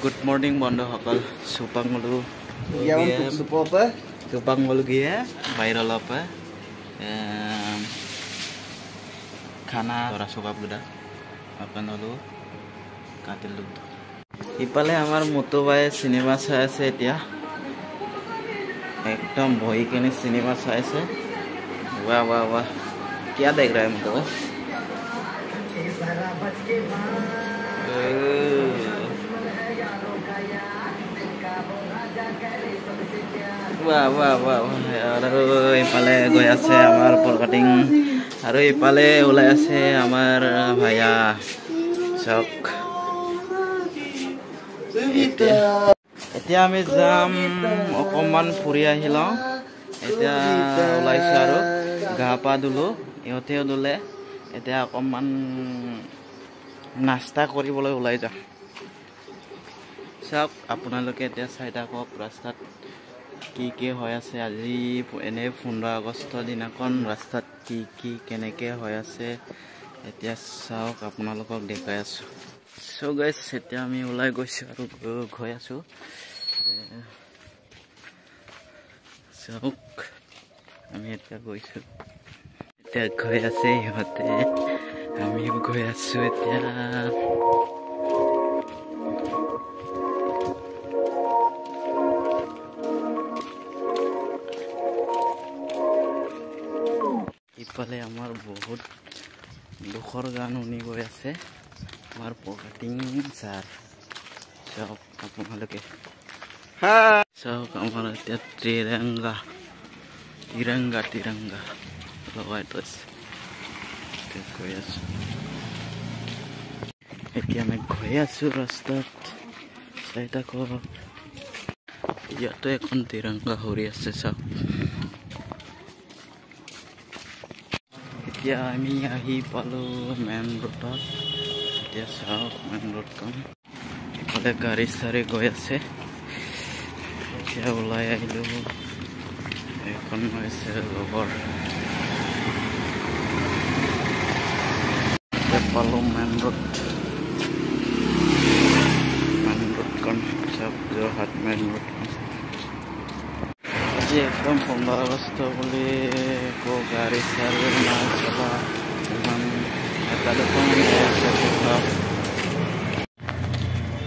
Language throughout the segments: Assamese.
Good morning বন্ধুসকল সুপাংগলু গিয়ে বাইরে লপে খানা ধরা সকাপ গুদা अपन হলো কাটিল লুক ইপালে আমার মতো ভাই সিনেমা চাই আছে এতিয়া एकदम বহি কেনে সিনেমা চাই আছে वाह वाह वाह क्या देख रहा है मतो वाह वाह वाह और इपाले गई আছে আমার পল কাটিং আর ইপালে ওলাই আছে আমার ভাইয়া চক এতিয়া আমি যাম অকমান ফুৰি আহিলাম এতিয়া ওলাইছো আৰু গা পা ধুলো ইহঁতেও ধুলে এতিয়া অকমান নাস্তা কৰিবলৈ ওলাই যাম চাওক আপোনালোকে এতিয়া চাই থাকক ৰাস্তাত কি হৈ আছে আজি এনে 15 আগষ্ট দিনাখন ৰাস্তাত কি কেনেকে হৈ আছে এতিয়া চাওক আপোনালোকক দেখাই আছো সো গাইস এতিয়া আমি ওলাই গৈছো আৰু গৈ আছো চাওক আমি এতিয়া গৈছো এতিয়া গৈ আছে ইহঁতে আমি গৈ আছো এতিয়া ইফালে আমাৰ বহুত দুখৰ গান শুনি গৈ আছে আমাৰ পকেটিং স্যাৰ সব আপোনালোকে সব আমাৰ এতিয়া তিৰংগা লগাই থৈছে গৈ আছো এতিয়া আমি গৈ আছো ৰাস্তাত চাই থাকক ইয়াতে এখন তিৰংগা উৰি আছে সব এতিয়া আমি আহি পালো মেইন ৰোডত এতিয়া চাওক মেইন ৰোডখন ইফালে গাড়ী চাৰি গৈ আছে এতিয়া ওলাই আহিলো এখন হৈছে লগৰ পালো মেইন ৰোডখন চব যোৰহাট মেইন ৰোডখন আজি একদম 15 আগষ্ট বুলি গাড়ী চাৰি নাই চলা ইমান এটা দুখন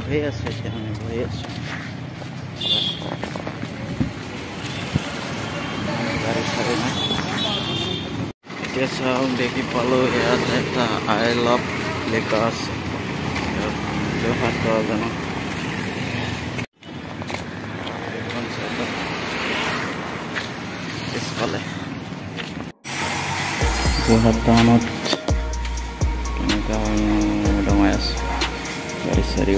গৈ আছে এতিয়া আমি গৈ আছো গাড়ী চাৰি নাই এতিয়া চাওক দেখি পালো ইয়াত এটা আই লাভ লেখা আছে যোৰহাট জানো পিছফালে যোৰহাট টাউনত কেনেকুৱা দমাই আছে গাড়ী চাৰি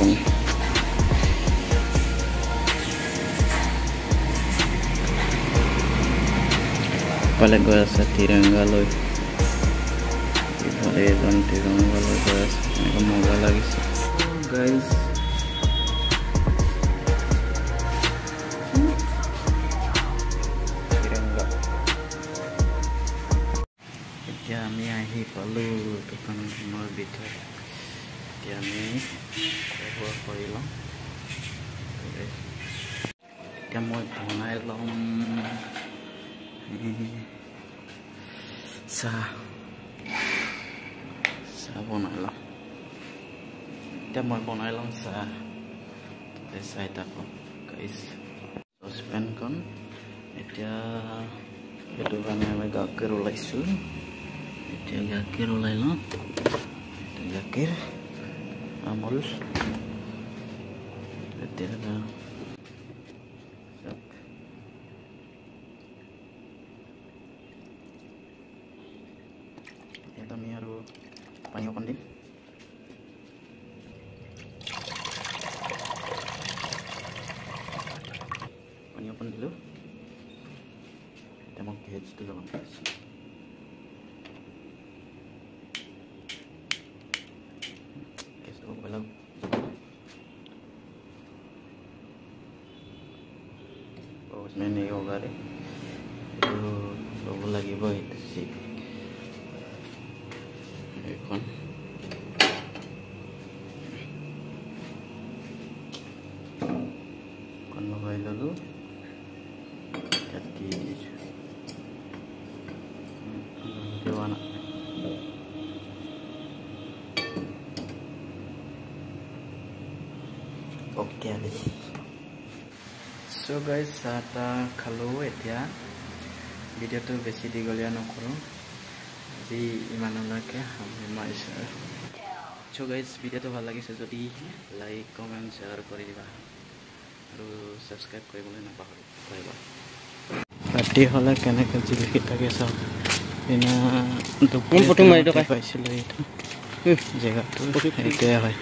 ইফালে গৈ আছে তিৰংগালৈ ইফালে এজন তিৰংগালৈ গৈ আছে এনেকুৱা মজা লাগিছে গাইজ এতিয়া আমি আহি পালো দোকানখনৰ ভিতৰত এতিয়া আমি ব্যৱহাৰ কৰি লওঁ এতিয়া মই বনাই ল'ম চাহ বনাই লওঁ এতিয়া মই বনাই ল'ম চাহ চাই থাকক গাইজ চচপেনখন এতিয়া সেইটো কাৰণে আমি গাখীৰ ওলাইছোঁ এতিয়া গাখীৰ ওলাই লওঁ গাখীৰ আমুল এতিয়া আমি আৰু পানী অকণ দিম পানী অকণ দিলোঁ এতিয়া মই ভেজটো লগাম গেছটো পেলাম उसमें नहीं होगा रे तो লাগিব এখন লগাই ললো কাটি দিছো দেওয়ানা ওকে আলি সো গাইস চাটা খালো এতিয়া ভিডিওটো বেছি দীঘলীয়া নকৰো আজি ইমানলৈকে সামৰিছো সো গাইস ভিডিওটো ভাল লাগিছে যদি লাইক কমেন্ট শেয়াৰ কৰি দিবা আৰু সাবস্ক্ৰাইব কৰিবলৈ নাপাহৰিবা ৰাতি হলে কেনেকৈ জিলিকি থাকে চাওক দিনা দুপৰীয়া ফটো মাৰি পাইছিলোঁ এইটো জেগাটো এতিয়া হয়